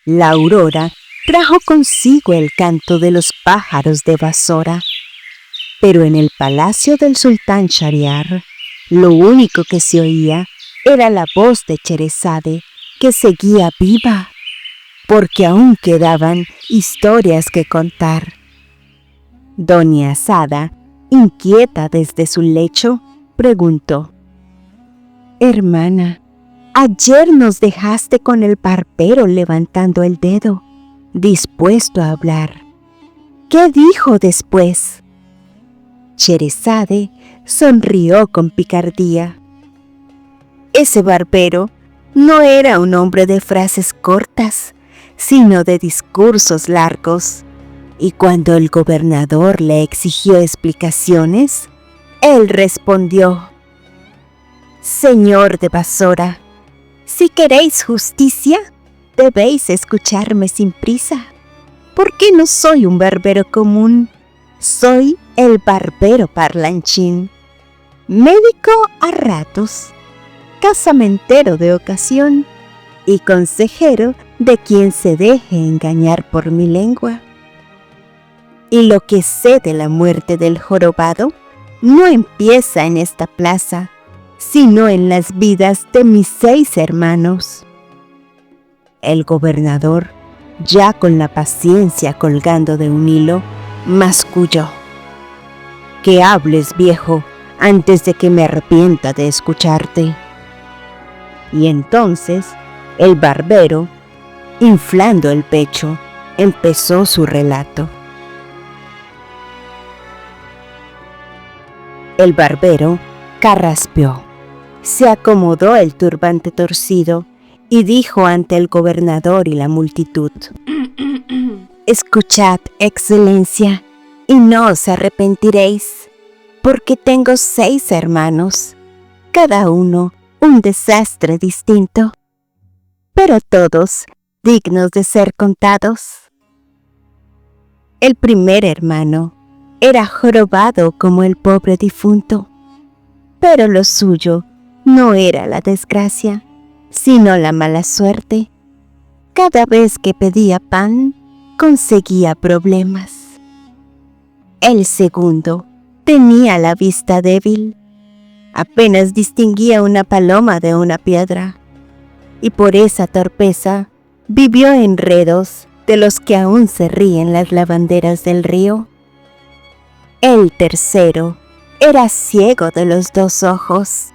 La aurora trajo consigo el canto de los pájaros de Basora, pero en el palacio del sultán Shahriar, lo único que se oía era la voz de Sherezade, que seguía viva, porque aún quedaban historias que contar. Doña Asada, inquieta desde su lecho, preguntó: «Hermana, ayer nos dejaste con el barbero levantando el dedo, dispuesto a hablar. ¿Qué dijo después?». Sherezade sonrió con picardía. Ese barbero no era un hombre de frases cortas, sino de discursos largos, y cuando el gobernador le exigió explicaciones, él respondió: «Señor de Basora, si queréis justicia, debéis escucharme sin prisa, porque no soy un barbero común, soy el barbero parlanchín, médico a ratos, casamentero de ocasión y consejero de quien se deje engañar por mi lengua. Y lo que sé de la muerte del jorobado no empieza en esta plaza, sino en las vidas de mis 6 hermanos». El gobernador, ya con la paciencia colgando de un hilo, masculló: «Que hables, viejo, antes de que me arrepienta de escucharte». Y entonces el barbero, inflando el pecho, empezó su relato. El barbero carraspeó, se acomodó el turbante torcido y dijo ante el gobernador y la multitud: «Escuchad, excelencia, y no os arrepentiréis, porque tengo 6 hermanos, cada uno un desastre distinto, pero todos dignos de ser contados. El primer hermano era jorobado como el pobre difunto, pero lo suyo no era la desgracia, sino la mala suerte. Cada vez que pedía pan, conseguía problemas. El segundo tenía la vista débil, apenas distinguía una paloma de una piedra, y por esa torpeza vivió enredos de los que aún se ríen las lavanderas del río. El tercero era ciego de los 2 ojos,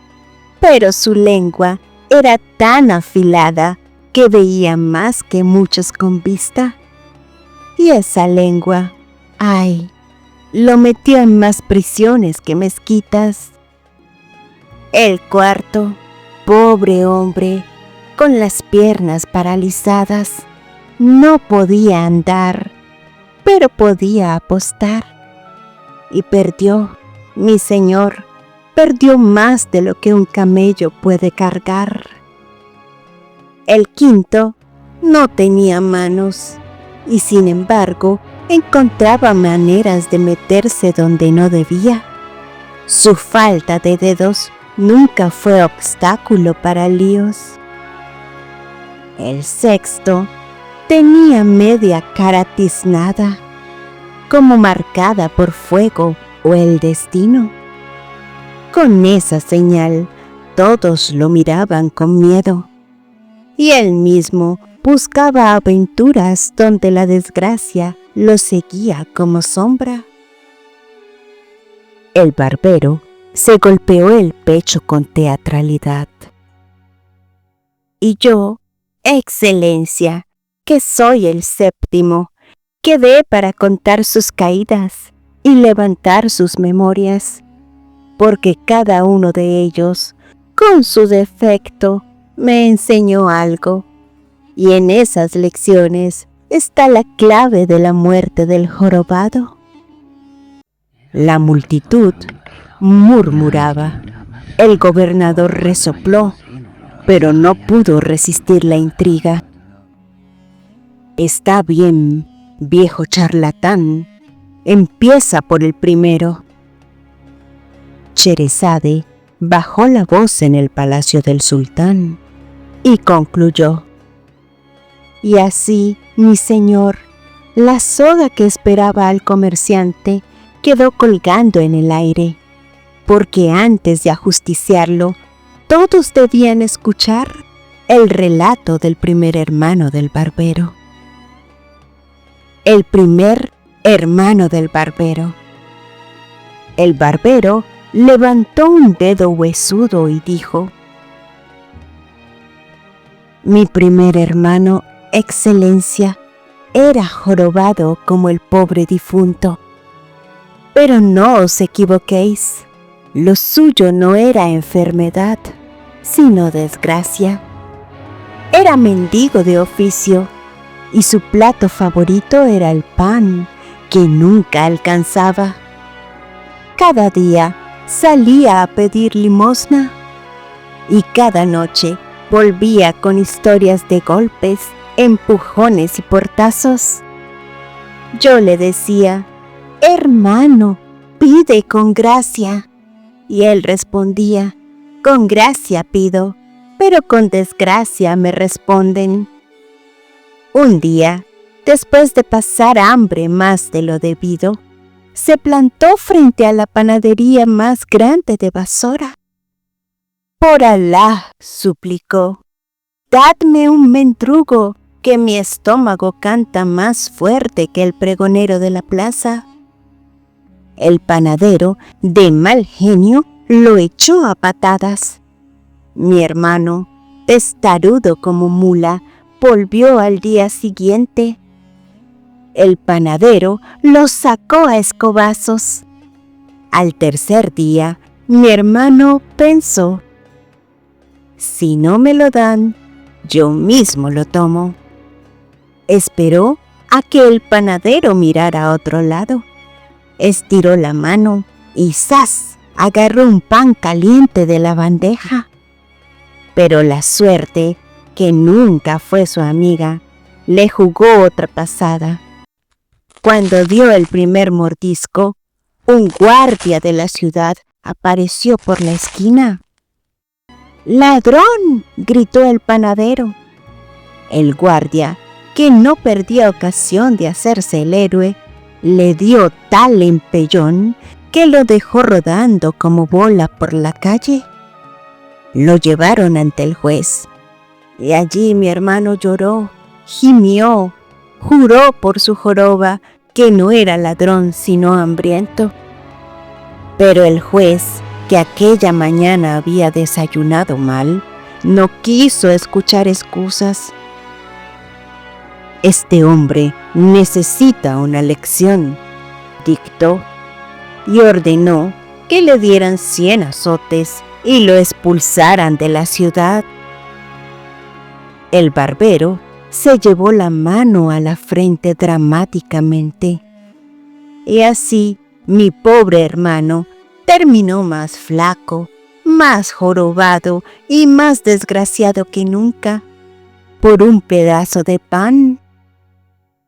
pero su lengua era tan afilada que veía más que muchos con vista. Y esa lengua, ¡ay!, lo metió en más prisiones que mezquitas. El cuarto, pobre hombre, con las piernas paralizadas, no podía andar, pero podía apostar. Y perdió, mi señor, perdió más de lo que un camello puede cargar. El quinto no tenía manos, y sin embargo encontraba maneras de meterse donde no debía. Su falta de dedos nunca fue obstáculo para líos. El sexto tenía media cara tiznada, como marcada por fuego o el destino. Con esa señal todos lo miraban con miedo, y él mismo buscaba aventuras donde la desgracia lo seguía como sombra. El barbero se golpeó el pecho con teatralidad. «Y yo, excelencia, que soy el séptimo, quedé para contar sus caídas y levantar sus memorias, porque cada uno de ellos, con su defecto, me enseñó algo, y en esas lecciones está la clave de la muerte del jorobado». La multitud murmuraba. El gobernador resopló, pero no pudo resistir la intriga. «Está bien, viejo charlatán, empieza por el primero». Sherezade bajó la voz en el palacio del sultán y concluyó: Y así, mi señor, la soga que esperaba al comerciante quedó colgando en el aire, porque antes de ajusticiarlo, todos debían escuchar el relato del primer hermano del barbero. El primer hermano del barbero. El barbero levantó un dedo huesudo y dijo: Mi primer hermano, Excelencia, era jorobado como el pobre difunto. Pero no os equivoquéis, lo suyo no era enfermedad, sino desgracia. Era mendigo de oficio, y su plato favorito era el pan, que nunca alcanzaba. Cada día salía a pedir limosna, y cada noche volvía con historias de golpes, empujones y portazos. Yo le decía: hermano, pide con gracia. Y él respondía: con gracia pido, pero con desgracia me responden. Un día, después de pasar hambre más de lo debido, se plantó frente a la panadería más grande de Basora. Por Alá, suplicó, dadme un mendrugo, que mi estómago canta más fuerte que el pregonero de la plaza. El panadero, de mal genio, lo echó a patadas. Mi hermano, testarudo como mula, volvió al día siguiente. El panadero lo sacó a escobazos. Al tercer día, mi hermano pensó: si no me lo dan, yo mismo lo tomo. Esperó a que el panadero mirara a otro lado. Estiró la mano y ¡zas!, agarró un pan caliente de la bandeja. Pero la suerte, que nunca fue su amiga, le jugó otra pasada. Cuando dio el primer mordisco, un guardia de la ciudad apareció por la esquina. ¡Ladrón!, gritó el panadero. El guardia, que no perdía ocasión de hacerse el héroe, le dio tal empellón que lo dejó rodando como bola por la calle. Lo llevaron ante el juez, y allí mi hermano lloró, gimió, juró por su joroba que no era ladrón sino hambriento. Pero el juez, que aquella mañana había desayunado mal, no quiso escuchar excusas. Este hombre necesita una lección, dictó, y ordenó que le dieran 100 azotes y lo expulsaran de la ciudad. El barbero se llevó la mano a la frente dramáticamente. Y así mi pobre hermano terminó más flaco, más jorobado y más desgraciado que nunca, por un pedazo de pan.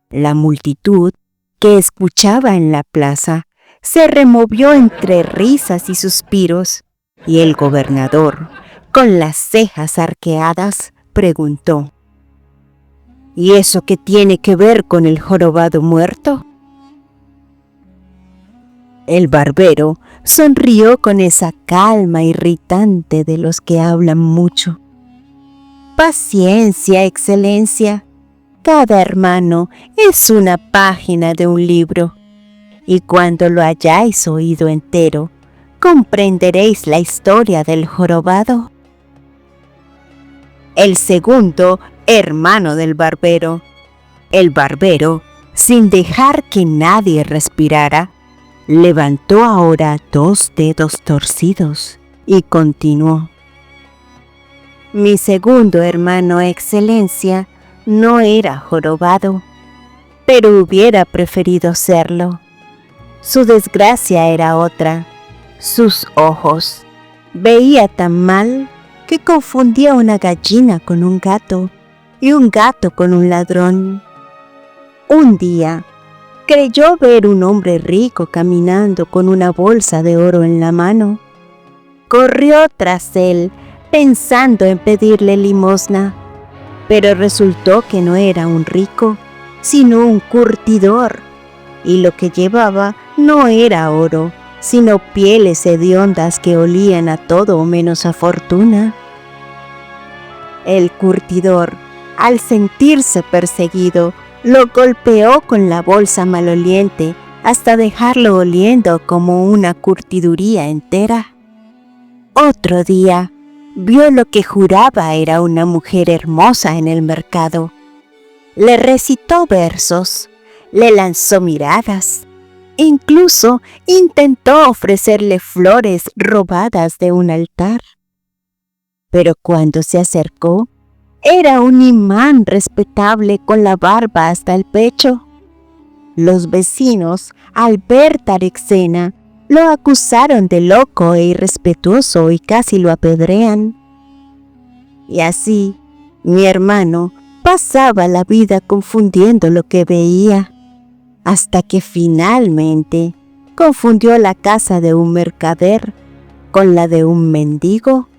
La multitud que escuchaba en la plaza se removió entre risas y suspiros, y el gobernador, con las cejas arqueadas, preguntó: ¿y eso qué tiene que ver con el jorobado muerto? El barbero sonrió con esa calma irritante de los que hablan mucho. Paciencia, Excelencia. Cada hermano es una página de un libro, y cuando lo hayáis oído entero, comprenderéis la historia del jorobado. El segundo hermano del barbero. El barbero, sin dejar que nadie respirara, levantó ahora 2 dedos torcidos y continuó: mi segundo hermano, Excelencia, no era jorobado, pero hubiera preferido serlo. Su desgracia era otra. Sus ojos. Veía tan mal que confundía una gallina con un gato y un gato con un ladrón. Un día, creyó ver un hombre rico caminando con una bolsa de oro en la mano. Corrió tras él, pensando en pedirle limosna, Pero resultó que no era un rico, sino un curtidor, y lo que llevaba no era oro, sino pieles hediondas que olían a todo menos a fortuna. El curtidor, al sentirse perseguido, lo golpeó con la bolsa maloliente hasta dejarlo oliendo como una curtiduría entera. Otro día, vio lo que juraba era una mujer hermosa en el mercado. Le recitó versos, le lanzó miradas, incluso intentó ofrecerle flores robadas de un altar. Pero cuando se acercó, era un imán respetable con la barba hasta el pecho. Los vecinos, al ver tal escena, lo acusaron de loco e irrespetuoso y casi lo apedrean. Y así, mi hermano pasaba la vida confundiendo lo que veía, hasta que finalmente confundió la casa de un mercader con la de un mendigo.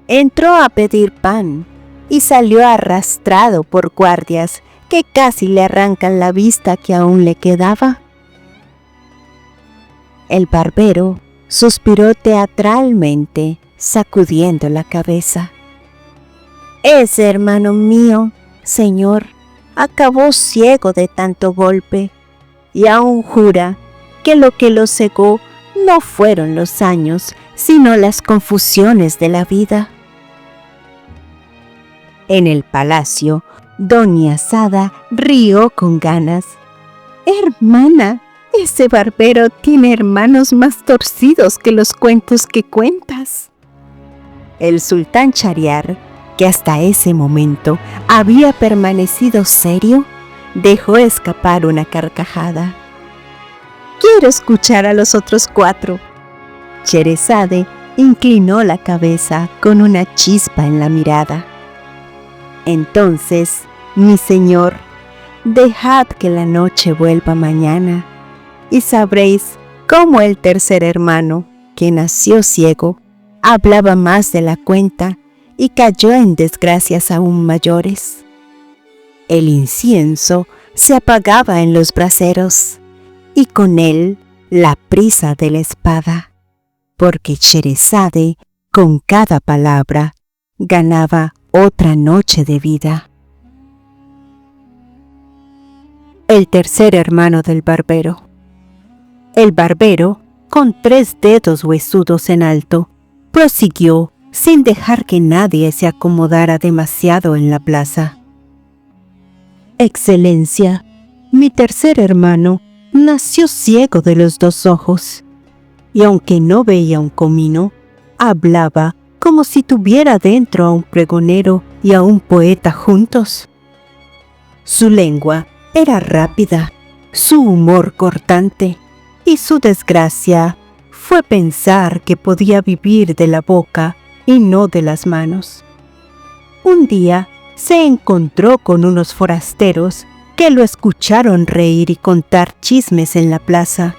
Entró a pedir pan y salió arrastrado por guardias que casi le arrancan la vista que aún le quedaba. El barbero suspiró teatralmente, sacudiendo la cabeza. Ese hermano mío, señor, acabó ciego de tanto golpe, y aún jura que lo cegó no fueron los años, sino las confusiones de la vida. En el palacio, doña Sada rió con ganas. Hermana, ese barbero tiene hermanos más torcidos que los cuentos que cuentas. El sultán Shahriar, que hasta ese momento había permanecido serio, dejó escapar una carcajada. Quiero escuchar a los otros 4. Sherezade inclinó la cabeza con una chispa en la mirada. Entonces, mi señor, dejad que la noche vuelva mañana, y sabréis cómo el tercer hermano, que nació ciego, hablaba más de la cuenta y cayó en desgracias aún mayores. El incienso se apagaba en los braseros, y con él la prisa de la espada, porque Sherezade, con cada palabra, ganaba otra noche de vida. El tercer hermano del barbero. El barbero, con 3 dedos huesudos en alto, prosiguió sin dejar que nadie se acomodara demasiado en la plaza. Excelencia, mi tercer hermano nació ciego de los 2 ojos, y aunque no veía un comino, hablaba como si tuviera dentro a un pregonero y a un poeta juntos. Su lengua era rápida, su humor cortante, y su desgracia fue pensar que podía vivir de la boca y no de las manos. Un día se encontró con unos forasteros que lo escucharon reír y contar chismes en la plaza.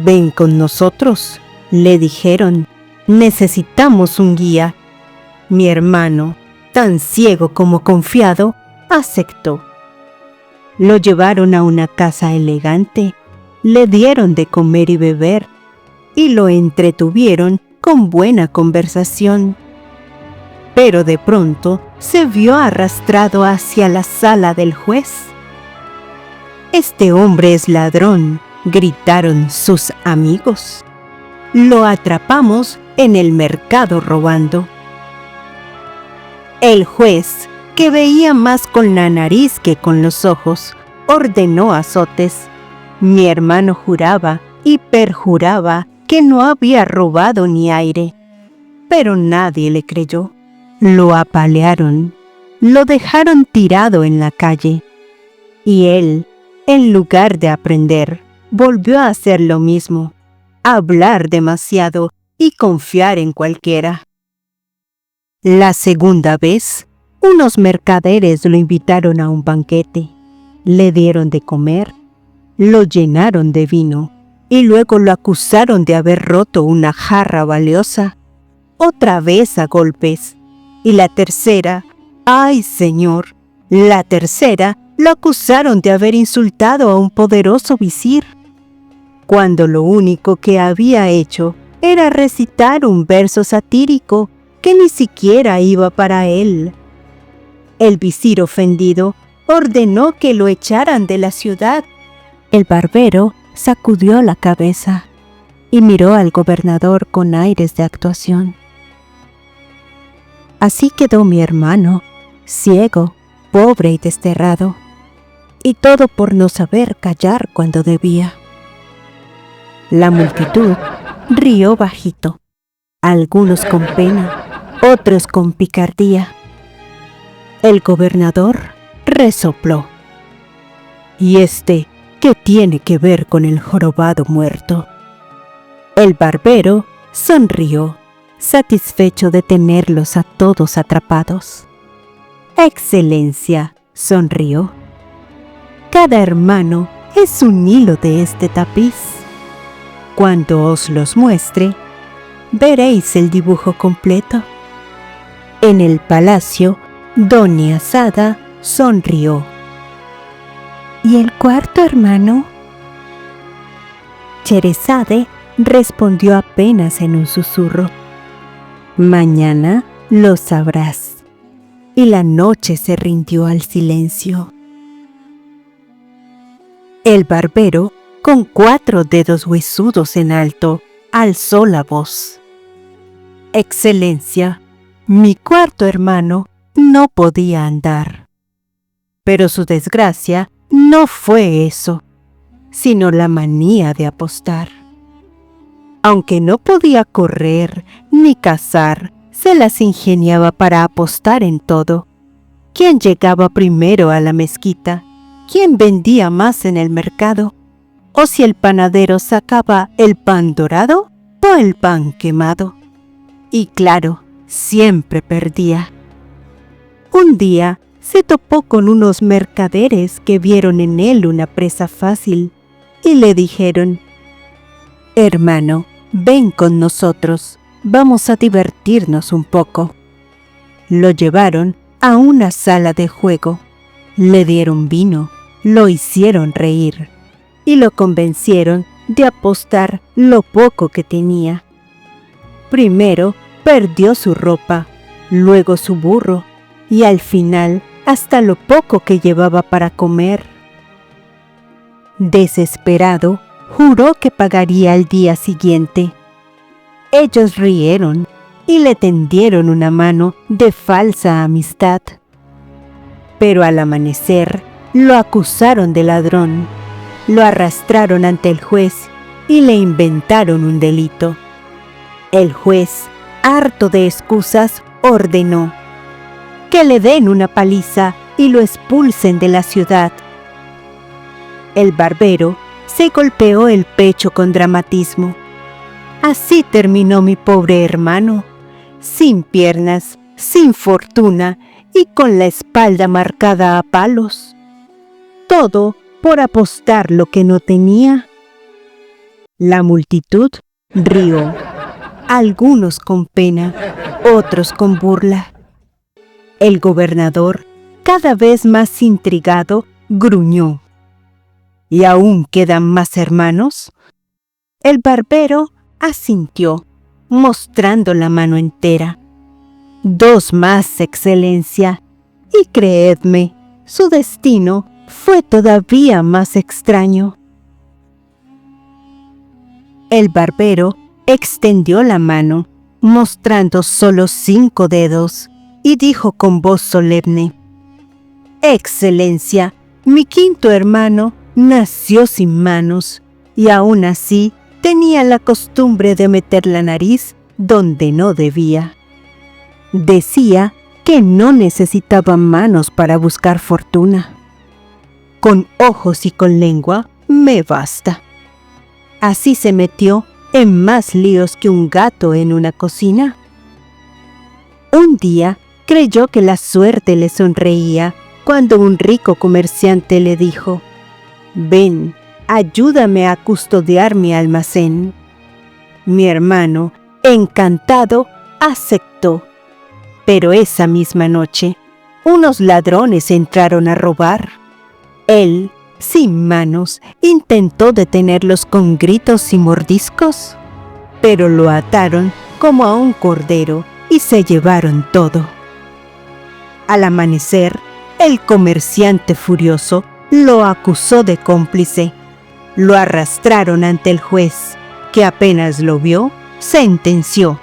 «Ven con nosotros», le dijeron, «necesitamos un guía». Mi hermano, tan ciego como confiado, aceptó. Lo llevaron a una casa elegante, le dieron de comer y beber, y lo entretuvieron con buena conversación. Pero de pronto se vio arrastrado hacia la sala del juez. «Este hombre es ladrón», gritaron sus amigos. «Lo atrapamos en el mercado robando». El juez, que veía más con la nariz que con los ojos, ordenó azotes. Mi hermano juraba y perjuraba que no había robado ni aire, pero nadie le creyó. Lo apalearon, lo dejaron tirado en la calle, y él, en lugar de aprender, volvió a hacer lo mismo, hablar demasiado y confiar en cualquiera. La segunda vez, unos mercaderes lo invitaron a un banquete, le dieron de comer, lo llenaron de vino y luego lo acusaron de haber roto una jarra valiosa, otra vez a golpes, y la tercera ¡Ay, señor! La tercera lo acusaron de haber insultado a un poderoso visir, cuando lo único que había hecho era recitar un verso satírico que ni siquiera iba para él. El visir ofendido ordenó que lo echaran de la ciudad. El barbero sacudió la cabeza y miró al gobernador con aires de actuación. Así quedó mi hermano, ciego, pobre y desterrado, y todo por no saber callar cuando debía. La multitud rió bajito, algunos con pena, otros con picardía. El gobernador resopló. ¿Y qué tiene que ver con el jorobado muerto? El barbero sonrió, satisfecho de tenerlos a todos atrapados. Excelencia, sonrió. Cada hermano es un hilo de este tapiz. Cuando os los muestre, veréis el dibujo completo. En el palacio, Doña Sada sonrió. ¿Y el cuarto hermano? Sherezade respondió apenas en un susurro. Mañana lo sabrás. Y la noche se rindió al silencio. El barbero, con 4 dedos huesudos en alto, alzó la voz. Excelencia, mi cuarto hermano no podía andar. Pero su desgracia no fue eso, sino la manía de apostar. Aunque no podía correr ni cazar, se las ingeniaba para apostar en todo. ¿Quién llegaba primero a la mezquita? ¿Quién vendía más en el mercado? ¿O si el panadero sacaba el pan dorado o el pan quemado? Y claro, siempre perdía. Un día se topó con unos mercaderes que vieron en él una presa fácil y le dijeron: «Hermano, ven con nosotros, vamos a divertirnos un poco». Lo llevaron a una sala de juego, le dieron vino, lo hicieron reír y lo convencieron de apostar lo poco que tenía. Primero perdió su ropa, luego su burro y al final hasta lo poco que llevaba para comer. Desesperado, juró que pagaría al día siguiente. Ellos rieron y le tendieron una mano de falsa amistad. Pero al amanecer, lo acusaron de ladrón, lo arrastraron ante el juez y le inventaron un delito. El juez, harto de excusas, ordenó que le den una paliza y lo expulsen de la ciudad. El barbero se golpeó el pecho con dramatismo. Así terminó mi pobre hermano, sin piernas, sin fortuna y con la espalda marcada a palos. Todo por apostar lo que no tenía. La multitud rió, algunos con pena, otros con burla. El gobernador, cada vez más intrigado, gruñó: ¿Y aún quedan más hermanos? El barbero asintió, mostrando la mano entera. 2 más, excelencia, y creedme, su destino fue todavía más extraño. El barbero extendió la mano, mostrando solo 5 dedos, y dijo con voz solemne: Excelencia, mi quinto hermano nació sin manos, y aún así tenía la costumbre de meter la nariz donde no debía. Decía que no necesitaba manos para buscar fortuna. Con ojos y con lengua me basta. Así se metió en más líos que un gato en una cocina. Un día creyó que la suerte le sonreía cuando un rico comerciante le dijo: «Ven, ayúdame a custodiar mi almacén». Mi hermano, encantado, aceptó. Pero esa misma noche, unos ladrones entraron a robar. Él, sin manos, intentó detenerlos con gritos y mordiscos, pero lo ataron como a un cordero y se llevaron todo. Al amanecer, el comerciante furioso lo acusó de cómplice. Lo arrastraron ante el juez, que apenas lo vio, sentenció: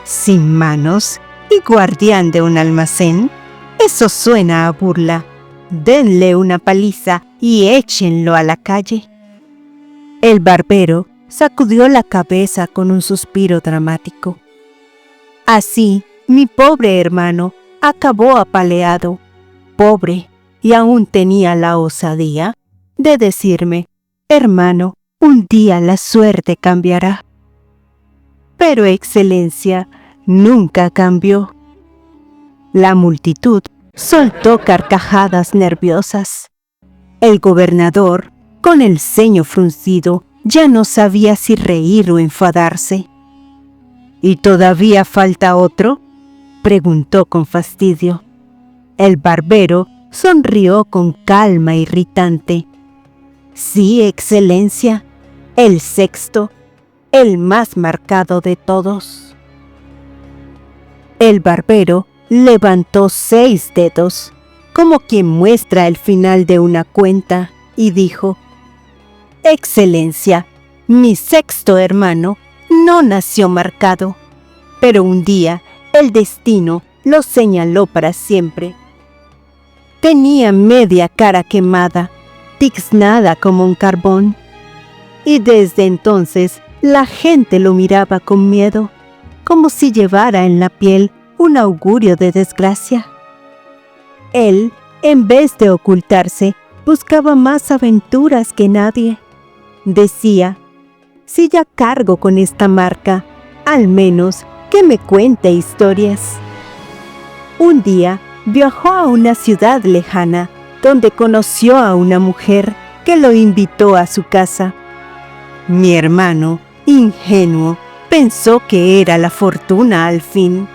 sin manos y guardián de un almacén. Eso suena a burla. Denle una paliza y échenlo a la calle. El barbero sacudió la cabeza con un suspiro dramático. Así, mi pobre hermano acabó apaleado, pobre, y aún tenía la osadía de decirme: hermano, un día la suerte cambiará. Pero Excelencia nunca cambió. La multitud soltó carcajadas nerviosas. El gobernador, con el ceño fruncido, ya no sabía si reír o enfadarse. ¿Y todavía falta otro?, preguntó con fastidio. El barbero sonrió con calma irritante. Sí, Excelencia, el sexto, el más marcado de todos. El barbero levantó 6 dedos, como quien muestra el final de una cuenta, y dijo: Excelencia, mi sexto hermano no nació marcado, pero un día el destino lo señaló para siempre. Tenía media cara quemada, tiznada como un carbón, y desde entonces la gente lo miraba con miedo, como si llevara en la piel un augurio de desgracia. Él, en vez de ocultarse, buscaba más aventuras que nadie. Decía: si ya cargo con esta marca, al menos que me cuente historias. Un día viajó a una ciudad lejana, donde conoció a una mujer que lo invitó a su casa. Mi hermano, ingenuo, pensó que era la fortuna al fin.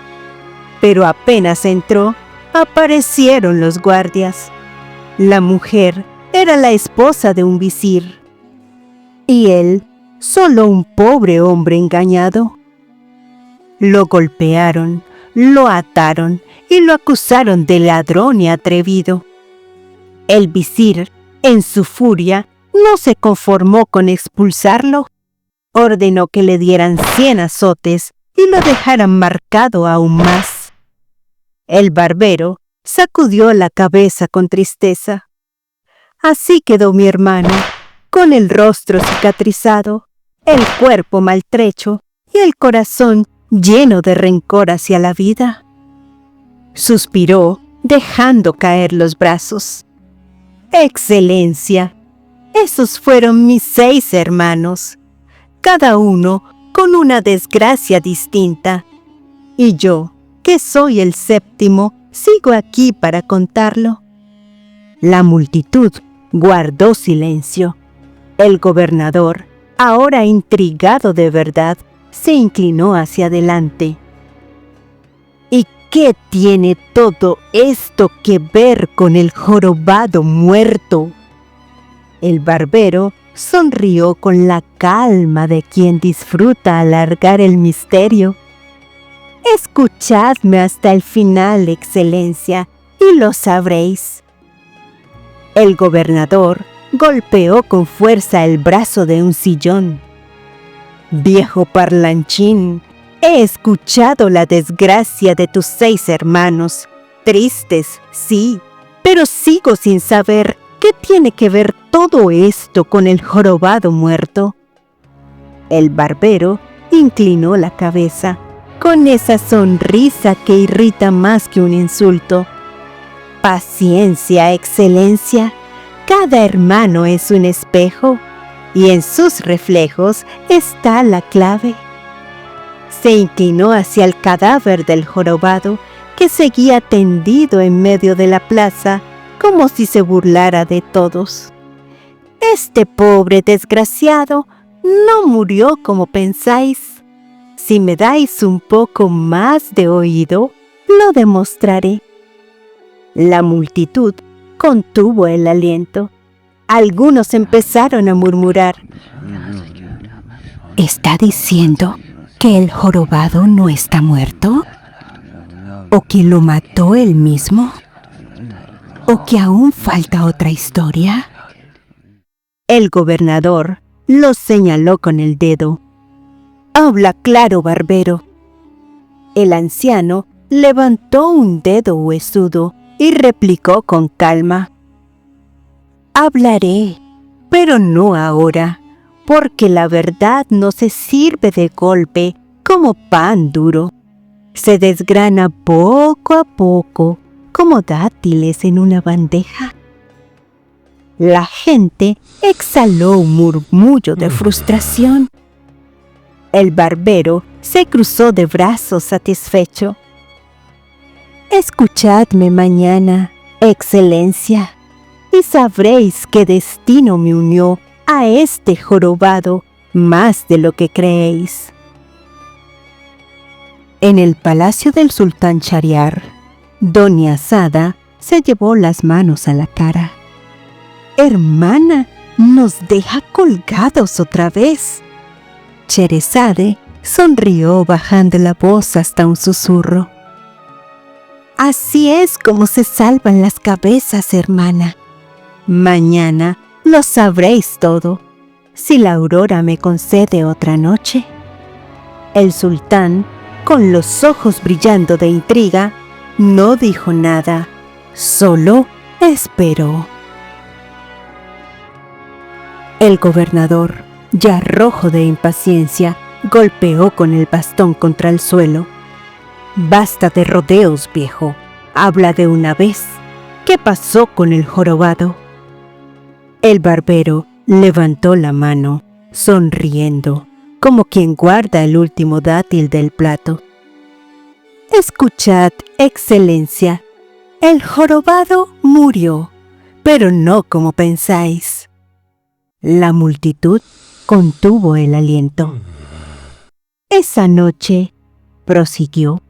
Pero apenas entró, aparecieron los guardias. La mujer era la esposa de un visir, y él, solo un pobre hombre engañado. Lo golpearon, lo ataron y lo acusaron de ladrón y atrevido. El visir, en su furia, no se conformó con expulsarlo. Ordenó que le dieran 100 azotes y lo dejaran marcado aún más. El barbero sacudió la cabeza con tristeza. Así quedó mi hermano, con el rostro cicatrizado, el cuerpo maltrecho y el corazón lleno de rencor hacia la vida. Suspiró, dejando caer los brazos. Excelencia, esos fueron mis 6 hermanos, cada uno con una desgracia distinta, y yo, que soy el séptimo, sigo aquí para contarlo. La multitud guardó silencio. El gobernador, ahora intrigado de verdad, se inclinó hacia adelante. ¿Y qué tiene todo esto que ver con el jorobado muerto? El barbero sonrió con la calma de quien disfruta alargar el misterio. Escuchadme hasta el final, Excelencia, y lo sabréis. El gobernador golpeó con fuerza el brazo de un sillón. Viejo parlanchín, he escuchado la desgracia de tus 6 hermanos, tristes, sí, pero sigo sin saber qué tiene que ver todo esto con el jorobado muerto. El barbero inclinó la cabeza, con esa sonrisa que irrita más que un insulto. Paciencia, Excelencia. Cada hermano es un espejo, y en sus reflejos está la clave. Se inclinó hacia el cadáver del jorobado, que seguía tendido en medio de la plaza, como si se burlara de todos. Este pobre desgraciado no murió como pensáis. Si me dais un poco más de oído, lo demostraré. La multitud contuvo el aliento. Algunos empezaron a murmurar: ¿está diciendo que el jorobado no está muerto? ¿O que lo mató él mismo? ¿O que aún falta otra historia? El gobernador los señaló con el dedo. «Habla claro, barbero». El anciano levantó un dedo huesudo y replicó con calma: «Hablaré, pero no ahora, porque la verdad no se sirve de golpe como pan duro. Se desgrana poco a poco, como dátiles en una bandeja». La gente exhaló un murmullo de frustración. El barbero se cruzó de brazos satisfecho. «Escuchadme mañana, Excelencia, y sabréis qué destino me unió a este jorobado más de lo que creéis». En el palacio del sultán Shahriar, doña Sada se llevó las manos a la cara. «Hermana, nos deja colgados otra vez». Sherezade sonrió bajando la voz hasta un susurro. «Así es como se salvan las cabezas, hermana. Mañana lo sabréis todo, si la aurora me concede otra noche». El sultán, con los ojos brillando de intriga, no dijo nada, solo esperó. El gobernador, ya rojo de impaciencia, golpeó con el bastón contra el suelo. «Basta de rodeos, viejo. Habla de una vez. ¿Qué pasó con el jorobado?» El barbero levantó la mano, sonriendo, como quien guarda el último dátil del plato. «Escuchad, Excelencia. El jorobado murió, pero no como pensáis». La multitud contuvo el aliento. «Esa noche», prosiguió,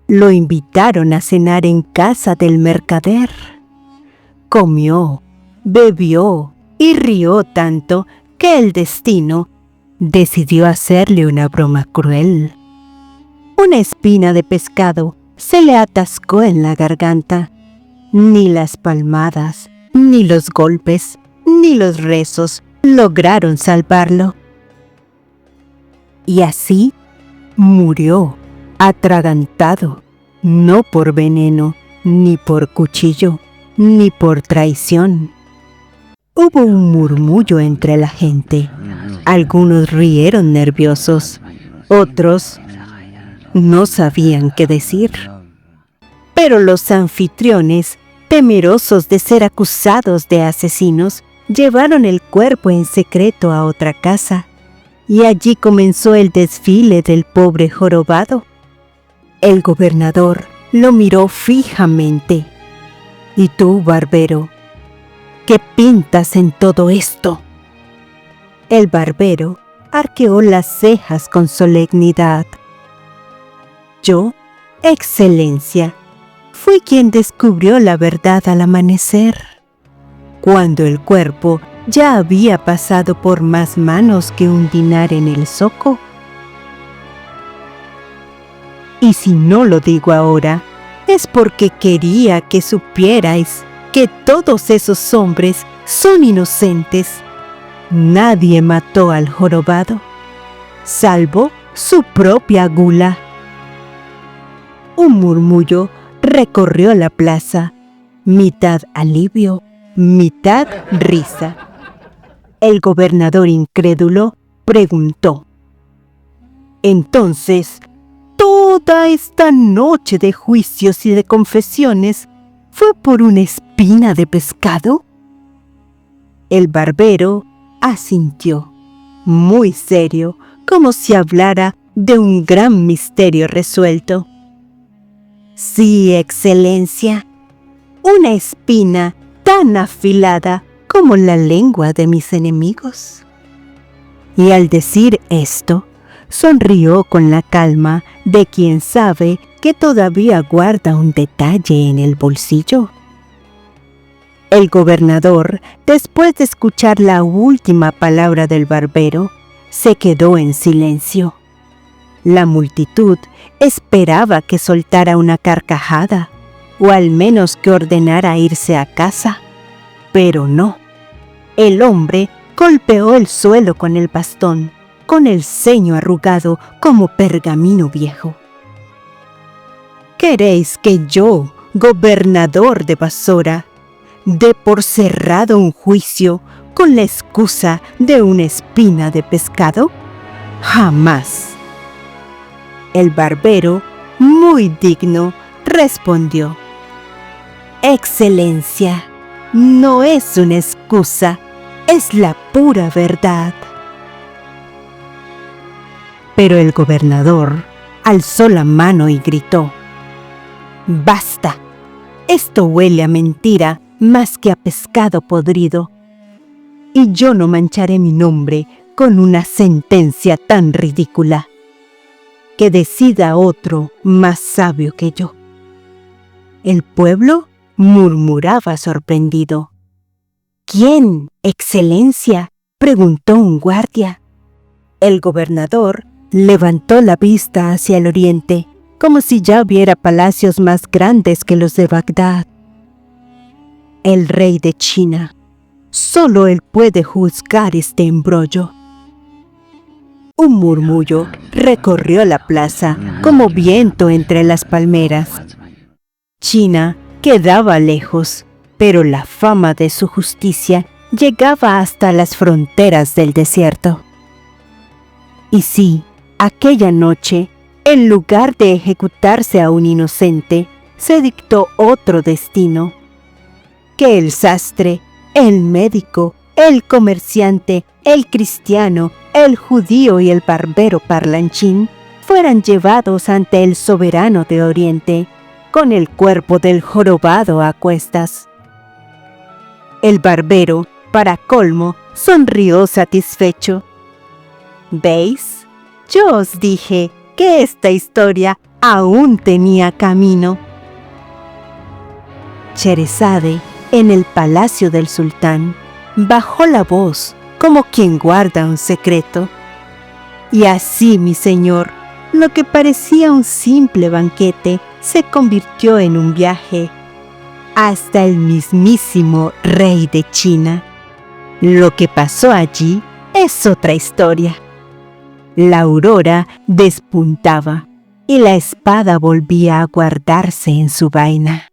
«lo invitaron a cenar en casa del mercader. Comió, bebió y rió tanto que el destino decidió hacerle una broma cruel. Una espina de pescado se le atascó en la garganta. Ni las palmadas, ni los golpes, ni los rezos lograron salvarlo. Y así murió, atragantado, no por veneno, ni por cuchillo, ni por traición». Hubo un murmullo entre la gente. Algunos rieron nerviosos, otros no sabían qué decir. Pero los anfitriones, temerosos de ser acusados de asesinos, llevaron el cuerpo en secreto a otra casa, y allí comenzó el desfile del pobre jorobado. El gobernador lo miró fijamente. «¿Y tú, barbero, qué pintas en todo esto?» El barbero arqueó las cejas con solemnidad. «Yo, Excelencia, fui quien descubrió la verdad al amanecer, cuando el cuerpo ya había pasado por más manos que un dinar en el zoco. Y si no lo digo ahora, es porque quería que supierais que todos esos hombres son inocentes. Nadie mató al jorobado, salvo su propia gula». Un murmullo recorrió la plaza, mitad alivio, mitad risa. El gobernador incrédulo preguntó: «Entonces, toda esta noche de juicios y de confesiones fue por una espina de pescado». El barbero asintió, muy serio, como si hablara de un gran misterio resuelto. «Sí, Excelencia, una espina tan afilada como la lengua de mis enemigos». Y al decir esto, sonrió con la calma de quien sabe que todavía guarda un detalle en el bolsillo. El gobernador, después de escuchar la última palabra del barbero, se quedó en silencio. La multitud esperaba que soltara una carcajada, o al menos que ordenara irse a casa. Pero no. El hombre golpeó el suelo con el bastón, con el ceño arrugado como pergamino viejo. ¿Queréis que yo, gobernador de Basora, dé por cerrado un juicio con la excusa de una espina de pescado? ¡Jamás! El barbero, muy digno, respondió: Excelencia, no es una excusa, es la pura verdad. Pero el gobernador alzó la mano y gritó: ¡Basta! Esto huele a mentira más que a pescado podrido. Y yo no mancharé mi nombre con una sentencia tan ridícula. Que decida otro más sabio que yo. El pueblo murmuraba sorprendido. ¿Quién, Excelencia?, preguntó un guardia. El gobernador levantó la vista hacia el oriente, como si ya hubiera palacios más grandes que los de Bagdad. El rey de China. Solo él puede juzgar este embrollo. Un murmullo recorrió la plaza como viento entre las palmeras. China quedaba lejos, pero la fama de su justicia llegaba hasta las fronteras del desierto. Y sí, aquella noche, en lugar de ejecutarse a un inocente, se dictó otro destino: que el sastre, el médico, el comerciante, el cristiano, el judío y el barbero parlanchín fueran llevados ante el soberano de Oriente, con el cuerpo del jorobado a cuestas. El barbero, para colmo, sonrió satisfecho. ¿Veis? Yo os dije que esta historia aún tenía camino. Sherezade, en el palacio del sultán, bajó la voz como quien guarda un secreto. Y así, mi señor, lo que parecía un simple banquete se convirtió en un viaje hasta el mismísimo rey de China. Lo que pasó allí es otra historia. La aurora despuntaba y la espada volvía a guardarse en su vaina.